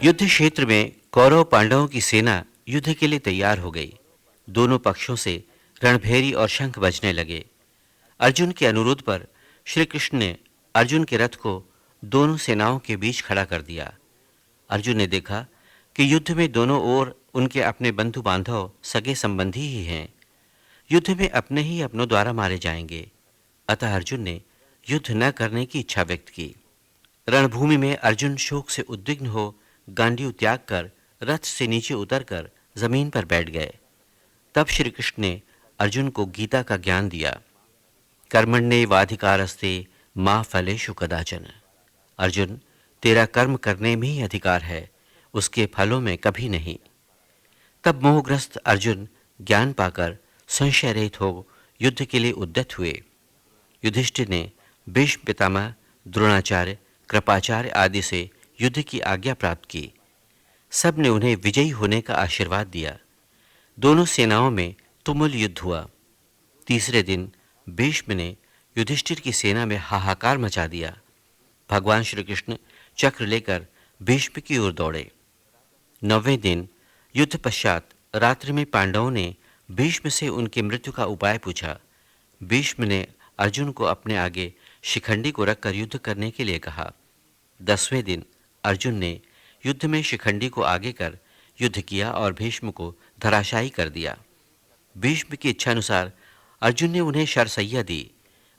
युद्ध क्षेत्र में कौरव पांडवों की सेना युद्ध के लिए तैयार हो गई। दोनों पक्षों से रणभेरी और शंख बजने लगे। अर्जुन के अनुरोध पर श्री कृष्ण ने अर्जुन के रथ को दोनों सेनाओं के बीच खड़ा कर दिया। अर्जुन ने देखा कि युद्ध में दोनों ओर उनके अपने बंधु बांधव सगे संबंधी ही हैं। युद्ध में अपने ही अपनों द्वारा मारे जाएंगे। अतः अर्जुन ने युद्ध न करने की इच्छा व्यक्त की। रणभूमि में अर्जुन शोक से उद्विग्न हो गांडीव त्याग कर रथ से नीचे उतरकर जमीन पर बैठ गए। तब श्री कृष्ण ने अर्जुन को गीता का ज्ञान दिया। कर्मण्येवाधिकारस्ते मा फलेषु कदाचन। अर्जुन, तेरा कर्म करने में ही अधिकार है, उसके फलों में कभी नहीं। तब मोहग्रस्त अर्जुन ज्ञान पाकर संशय रहित हो युद्ध के लिए उद्यत हुए। युधिष्ठिर ने भीष्म पितामह, द्रोणाचार्य, कृपाचार्य आदि से युद्ध की आज्ञा प्राप्त की। सब ने उन्हें विजयी होने का आशीर्वाद दिया। दोनों सेनाओं में तुमुल युद्ध हुआ। तीसरे दिन भीष्म ने युधिष्ठिर की सेना में हाहाकार मचा दिया। भगवान श्री कृष्ण चक्र लेकर भीष्म की ओर दौड़े। 9वें दिन युद्ध पश्चात रात्रि में पांडवों ने भीष्म से उनकी मृत्यु का उपाय पूछा। भीष्म ने अर्जुन को अपने आगे शिखंडी को रखकर युद्ध करने के लिए कहा। 10वें दिन अर्जुन ने युद्ध में शिखंडी को आगे कर युद्ध किया और भीष्म को धराशायी कर दिया। भीष्म की इच्छानुसार अर्जुन ने उन्हें शरसैया दी।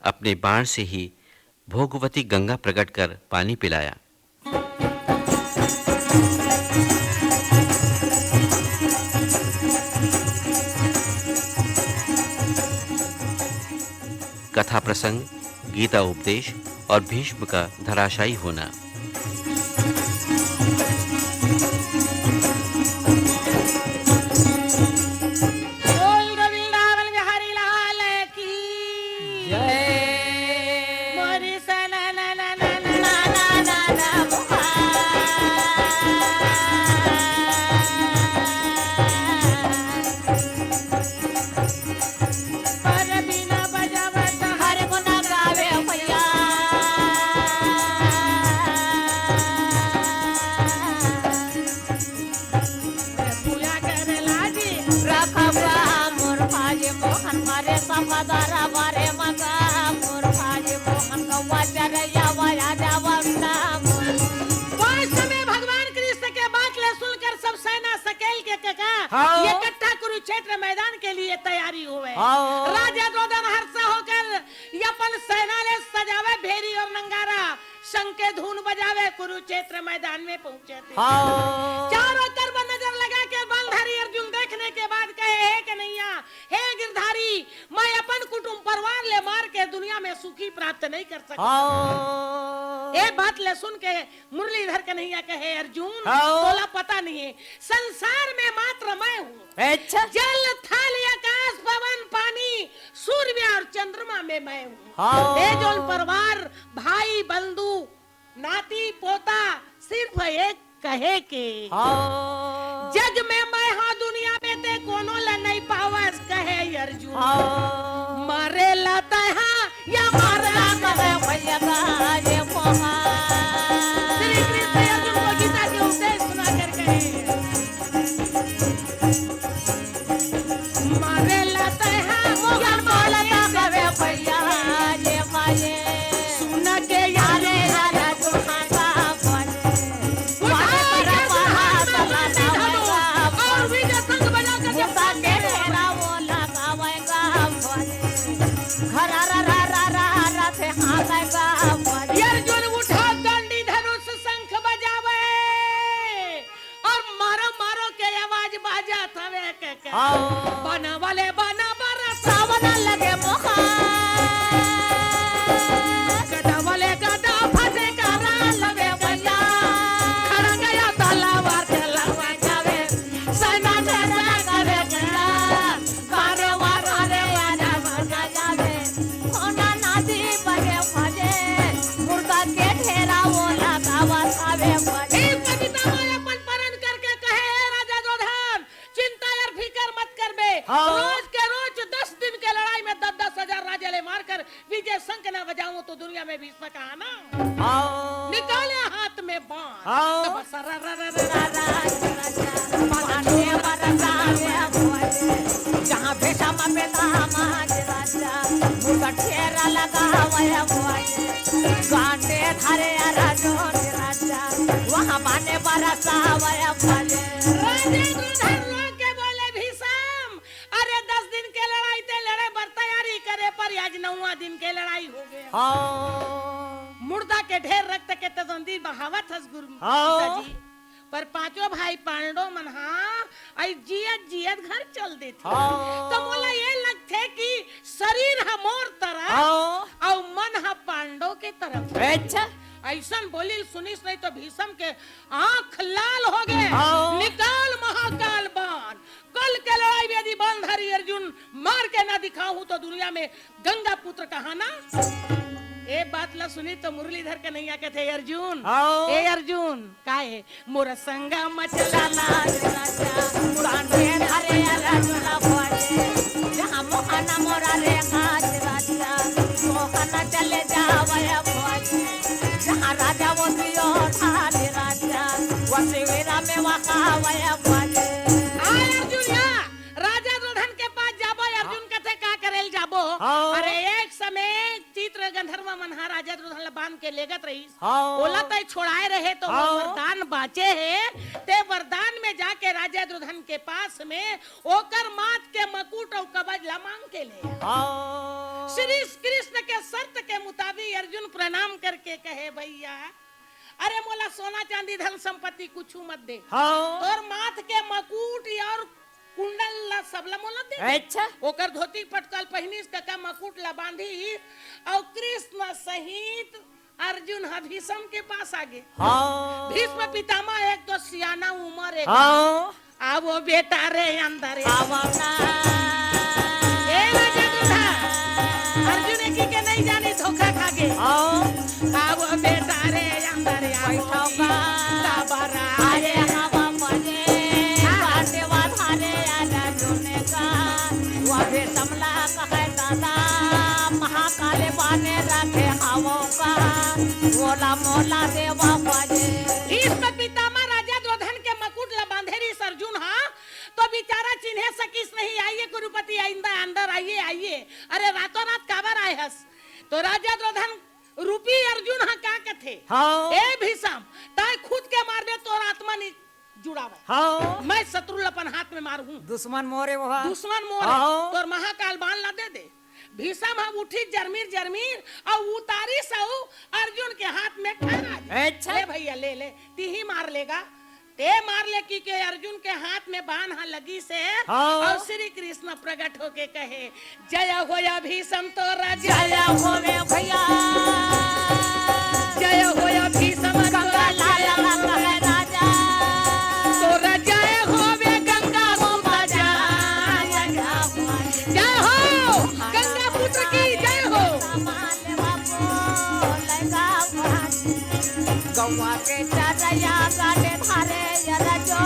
अपने बाण से ही भोगवती गंगा प्रकट कर पानी पिलाया। कथा प्रसंग, गीता उपदेश और भीष्म का धराशायी होना। इकट्ठा कुरुक्षेत्र मैदान के लिए तैयारी हुए। राजा द्रोणन हर्ष होकर अपन सेना ले सजावे भेरी और नंगारा, शंख के धून बजावे कुरुक्षेत्र मैदान में पहुंचे थे। चारों तरफ नजर लगा के बलधारी अर्जुन देखने के बाद कहे, हे कन्हैया, हे गिरधारी, मैं अपन कुटुंब परिवार ले मार के दुनिया में सुखी प्राप्त नहीं कर सकता। ये बात ले सुन के मुरलीधर कन्हैया कहे, अर्जुन तोला पता नहीं है, संसार में मात्र मैं हूँ। अच्छा। जल थल आकाश पवन पानी सूर्य और चंद्रमा में मैं हूँ। ये जो परिवार भाई बंधु नाती पोता सिर्फ एक कहे के जग में मैं हाँ, दुनिया में ते कोनो ला नहीं पावस कहे अर्जुन। मारे लाता है या मारे लाता है भैया का ये पोहा। श्री कृष्ण अर्जुन को गीता के उपदेश सुना कर कहे, मारे लाता है या मारे लाता है भैया ये माये। सुन के यारे यारा दुहाता बोले, मारे पर पहाड़ लगावेगा और विजय संग बजा कर मुर्दा के ढेरा वो लगावेगा बोले, घरा रा रा रा रा रा से हाथेगा बोले। अर्जुन उठा दंडी धनुष शंख बजावे और मारो मारो के आवाज बाजा थवे के बना वाले बना बरा सावन लगे मोहा, गदा वाले गदा फटे करा लगे भैया, खड़ा गया तलवार के लगवा जावे, सेना सेना करे भैया, वारे वारे वारे बजा जावे, होना नादी बगे भजे, मुर्दा के ढेरा वो लगावा सावे भजे। इस कविता में अपन परण करके कहे, राजा द्रोणन, चिंता और फिकर मत कर बे। रोज के रोज 10 दिन के लड़ाई में 10-10 हजार राजा ले मारकर विजय शंख न बजाऊं तो दुनिया में भीष्म का आना। निकाले हाथ में में बाण हाँ। तो बस जहाँ भेषम पे दामाद राजा मुर्गा ठेरा लगावया गांडे धरे राजोन राजा वहाँ माने बरसावया फले राजे दुर्धर लोग के बोले भीषम अरे 10 दिन के लड़ाई ते लड़े बर तैयारी करे पर आज 9वां दिन के लड़ाई हो गया हाँ मुर्दा के ढेर रक्त के तजंदी बहावत हस गुरु हाँ। पिताजी पर पांचों भाई पांडव मन आई जियत जियत घर चल देते हाँ। तो बोला ये लगते कि शरीर है मोर तरफ हाँ। और मन है पांडव के तरफ अच्छा ऐसन बोली सुनिस नहीं तो भीषम के आंख लाल हो गए हाँ। निकाल महाकाल बाण कल के लड़ाई में यदि बांधारी अर्जुन मार के ना दिखाऊं तो दुनिया में गंगा पुत्र कहाना ए बात ला सुनी तो मुरलीधर के नहीं आके थे अर्जुन हाँ। ए अर्जुन काहे मोर संगा मचला ना गांडे धरे राजा फले जहाँ मोहना मोरा रे काज राजा मोहना चले जावया फले जहाँ राजा वो दियो ठाले राजा वसीरा में वकावया फले आय अर्जुन या राजा दुर्योधन के पास जाबो अर्जुन कहते का करेल जाबो हाँ। अरे एक समय चित्र गंधर्व मनहा राजा दुर्योधन बांध के लेगत रही हाँ। बोला तय छोड़ाए रहे तो वो हाँ। वरदान बाचे है ते वरदान में जाके राजा दुर्योधन के पास में ओकर माथ के मकुट और कवच ला मांग के ले हाँ। श्री कृष्ण के शर्त के मुताबिक अर्जुन प्रणाम करके कहे भैया अरे मोला सोना चांदी धन संपत्ति कुछ मत दे हाँ। और माथ के मकुट और कुंडल ला सबला मोला दे अच्छा ओकर धोती पटकल पहिनीस का मकुट ला बांधी और कृष्ण सहित अर्जुन भीष्म के पास आगे हाँ। भीष्म पितामह एक तो सियाना उम्र एक हाँ। आ वो बेटा रे अंदर आवना ए राजा दुर्योधन अर्जुन की के नहीं जानी धोखा खागे हाँ। आ वो बेटा रे अंदर बैठो का ताबरा अरे हवा मने काटे वाधारे आजा जोने का वहे समला कहे दादा महाकाले बाने रखे हवों का बोला मोला देवा बजे भीष्म पितामह राजा दुर्योधन के मकुट ला बांधेरी अर्जुन हाँ तो बेचारा चिन्हे सकीस नहीं आइए कुरुपति आइंदा अंदर आइए आइए अरे रातों रात काबर आए हस तो राजा दुर्योधन रूपी अर्जुन हाँ क्या कथे हाँ। ए भीष्म ताई खुद के मार दे तो आत्मा नहीं जुड़ावे हाँ। मैं शत्रु अपन हाथ में मारू दुश्मन मोरे वहाँ दुश्मन मोर हाँ। तो महाकाल बाण ला दे दे भीष्म हम उठी जरमीर जरमीर और उतारी सऊ अर्जुन के हाथ में ठहरा अच्छा। ले भैया ले ले ती ही मार लेगा ते मार ले की के अर्जुन के हाथ में बाण हाँ लगी से हाँ। और श्री कृष्ण प्रकट होके कहे जय होया भीष्म तो राजा जय होवे भैया जय होया भीष्म गंगा लाला कहे राजा तोरा जय होवे गंगा राजा जय हो गंगा पुत्र की जय हो गौवा के चरया गाने धारे यरा जो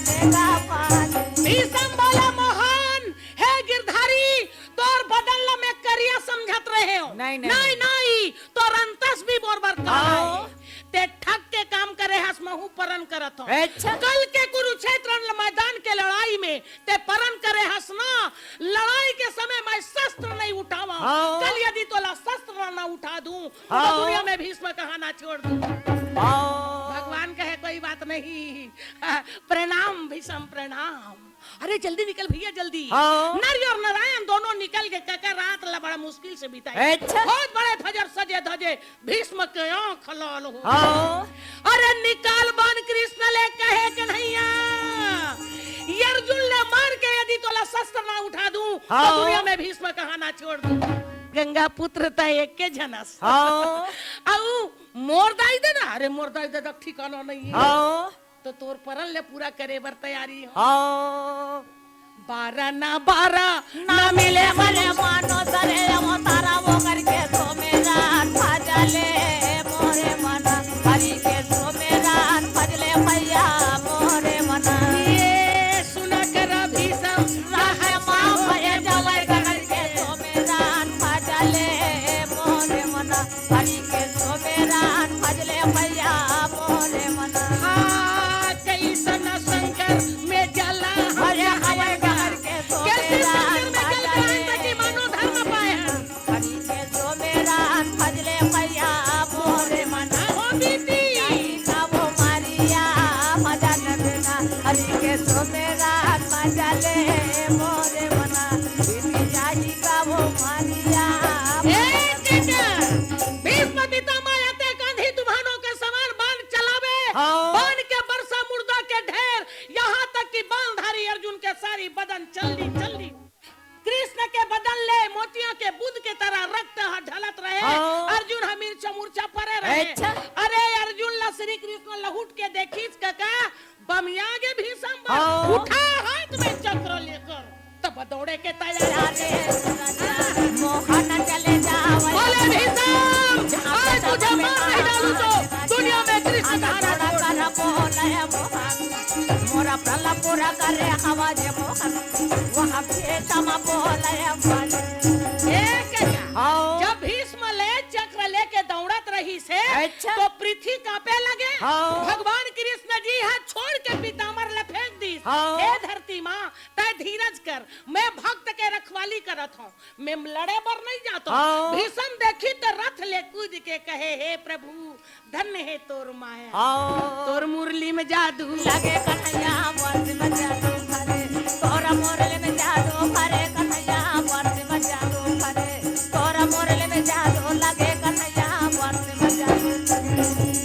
नेगा पानी भीष्म बोला मोहन हे गिरधारी तोर बदल में करिया समझत रहे हो नहीं, नहीं। नहीं नहीं तोर अंतस भी बोरबर का हाँ। ते ठग के काम करे हस महू परन करत हो अच्छा। कल के कुरुक्षेत्र मैदान के लड़ाई में ते परन करे हस ना लड़ाई के समय मैं शस्त्र नहीं उठावा हाँ। कल यदि तोला शस्त्र ना उठा दूं हाँ। तो दुनिया में भीष्म कहाना छोड़ दूं हाँ। भगवान कहे कोई बात नहीं प्रणाम भीष्म प्रणाम अरे जल्दी निकल भैया जल्दी हाँ। नर और नारायण दोनों निकल के काका रात ला बड़ा मुश्किल से बिताए अच्छा। बहुत बड़े फजर सजे धजे भीष्म के आंख लाल हो हाँ। अरे निकाल बाण कृष्ण ले कहे कन्हैया ये अर्जुन ले मार के यदि तोला शस्त्र ना उठा दूं हाँ। तो दुनिया में भीष्म कहाना छोड़ दूं गंगा पुत्र त एक के जनस हाँ। आऊ मोर दाई दे ना अरे मोर दाई दे तक ठिकाना नहीं है हाँ। तो तोर परन ले पूरा करे बर तैयारी हो हाँ। 12 ना 12 ना मिले मले मानो सरे वो तारा वो करके तो मेरा भजले मोरे मना हरि के तो मेरा भजले भैया मोरे मना ये सुना कर भीष्म राहे माँ भये जवाई करके तो मेरा भजले मोरे मना हरि के तो मेरा भजले भैया मोरे रतिया भीष्म पितामह आते कंधी तुम्हानों के समान बाण चलावे, हाँ। बाण के बरसा मुर्दा के ढेर, यहाँ तक कि बाणधारी अर्जुन के सारी बदन चलनी चलनी। कृष्ण के बदन ले मोतियों के बुध के तरह रक्त ढलत रहे, हाँ। अर्जुन हमीर मूर्छा पड़े रहे। अच्छा। अरे अर्जुन ला श्री कृष्ण लहुट के देखीच का बमियागे भीषम हाँ। उठा हाथ में चक्र लेकर तब दौड़े के तैयार। मोहन चले जावे बोले भीषम आज तुझे मार नहीं डालूं तो दुनिया में कृष्ण धारा कर बोले मोहन मोरा प्रला पूरा करे आवाज मोहन वहाँ भेतम बोले मोहन जब भीष्म ले चक्र लेके दौड़त रही से अच्छा। तो पृथ्वी कांपे लगे। हाँ। भगवान कृष्ण जी हाथ छोड़ के पीताम्बर ले फेंक दी। हाँ। हे धरती माँ तय धीरज कर, मैं भक्त के रखवाली करत हूँ, मैं लड़े बर नहीं जाता। हाँ। भीष्म देखी तो रथ ले कूद के कहे हे प्रभु धन्य है तोर माया, तोर मुरली में जादू लगे कन्हैया वर्ष में जादू भरे तोरा मोरले में जादू भरे कन्हैया वर्ष में जादू भरे तोरा मोरले में जादू लगे कन्हैया वर्ष में जादू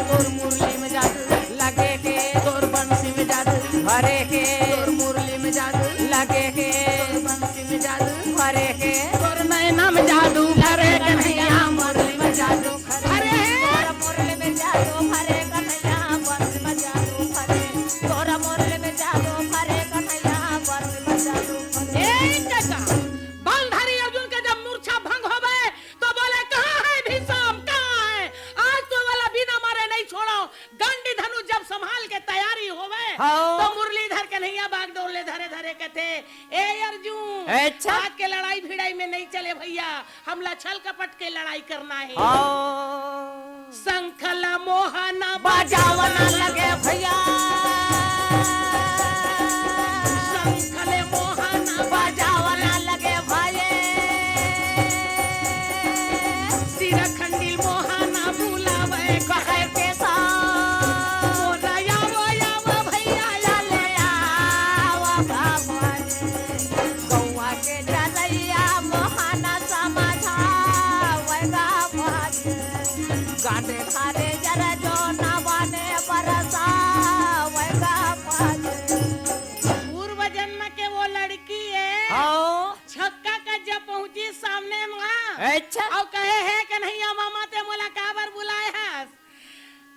तोर मुरली में जादू लगे के तोर बंसी में जादू भरे के तोर मुरली में जादू लगे के तोर बंसी में जादू भरे के तोर नैना में जादू भरे कन्हैया मुरली में जादू भरे तोरा मोरले में जादू भरे कन्हैया वर्ष में जादू भरे तोरा मोरले में जादू भरे कन्हैया वर्ष में जादू भरे बालधारी अर्जुन के जब मूर्छा भंग हो गए तो बोले कहाँ है भीष्म, कहाँ है? आज तो वाला बिना मारे नहीं छोड़ो। गंडी धनुष जब संभाल के तैयारी हो गए हाँ। तो मुरलीधर कन्हैया बाग डोले धरे धरे के थे ए अर्जुन अच्छा। आज के लड़ाई भिड़ाई में नहीं चले भैया, हमला छल कपट के लड़ाई करना है। शंखल मोहन बजावना लगे भैया शंखल मोहन बजावना लगे भैया सिर खंडिल मोहन बुलावे कहे के साथ यावो भैया चले आवा भगवान गौआ के जरैया मोहन समझावेगा भगवान गाने धारे जरा जो नवाने बरसावेगा भगवान पूर्व जन्म के वो लड़की है छक्का का जब पहुंची सामने माँ अच्छा और कहे है कन्हैया मामा ते मोला काबर बुलाए है,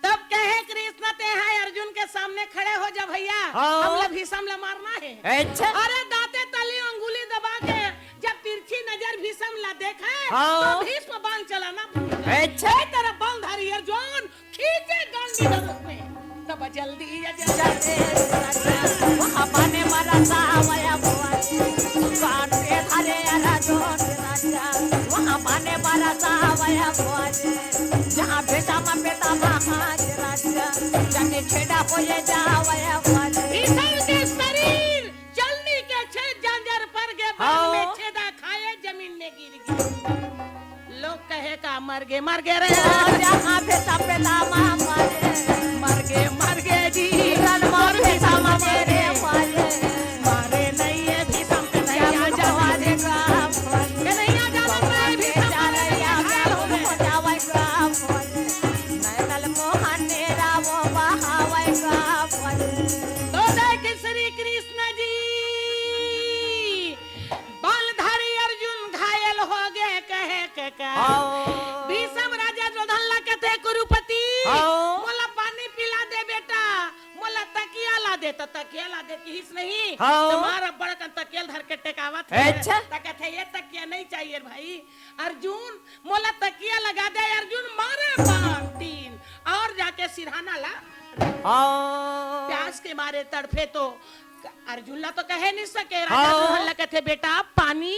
तब कहे कृष्ण ते है अर्जुन के सामने खड़े हो जा भैया हाँ। हमला भीष्म ला मारना है। अच्छा अरे दाते तली अंगुली दबा के जब तिरछी नजर भीष्म ला देखा हाँ। तो भीष्म बाण चलाना भूल गए। अच्छा। ए तेरा बालधारी अर्जुन खींचे गांडी धनुष में तब जल्दी वहाँ पाने मरता वया भगवान काटे धरे राजोन राजा वहाँ पाने मरता वया भगवान जहाँ बेटा महाराज राजा जाने छेड़ा होए जा वया भगवान भीष्म के शरीर चलनी के छेद जंजर पर गए बाद में छेदा खाए जमीन में गिर गए। लोग कहे का मर गए रे जहाँ बेटा मर गए जी रनमोर बेटा मेरे वाले मारे नहीं है भीष्म कन्हैया जवान कन्हैया जवान है भीष्म तो देख श्री कृष्ण जी बालधारी अर्जुन घायल हो गए कहे के भीष्म राजा द्रोधन ला कहते कुरुपति मोला पानी पिला दे बेटा, मोला तकिया ला दे तो तकिया ला दे किस नहीं तुम्हारा बड़ा तकिया धर के टेकावत है। अच्छा। कहते ये तकिया नहीं चाहिए भाई अर्जुन मोला तकिया लगा दे। अर्जुन मारे बाण 3 और जाके सिरहाना ला प्यास के मारे तड़फे तो अर्जुन ला तो कहे नहीं सके। राजा द्रोण ला कहते बेटा पानी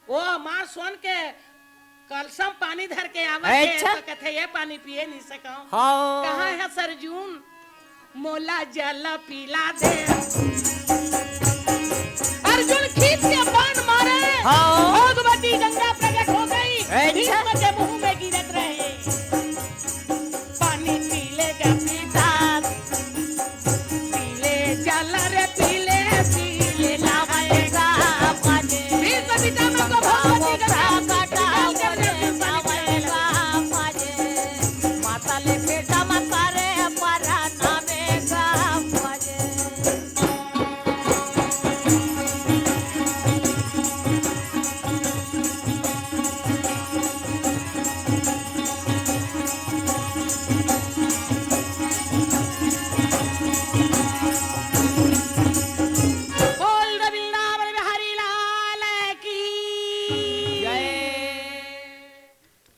वो मार सोन के कलसम पानी धर के आवत अच्छा। तो कहते ये पानी पिए नहीं सका। कहाँ है सरजून मोला जल पिला दे। अर्जुन खींच के बाण मारे भगवती गंगा प्रकट हो गई भीष्म के मुंह में गिरत रहे पानी पी लेगा पिता पीले जल रे पीले लावेगा भीष्म पिता को भगवती गंगा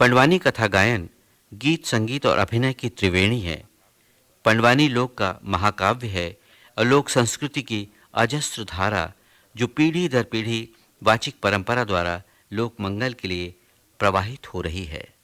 पंडवानी कथा गायन गीत, संगीत और अभिनय की त्रिवेणी है। पंडवानी लोक का महाकाव्य है और लोक संस्कृति की अजस्र धारा जो पीढ़ी दर पीढ़ी वाचिक परंपरा द्वारा लोक मंगल के लिए प्रवाहित हो रही है।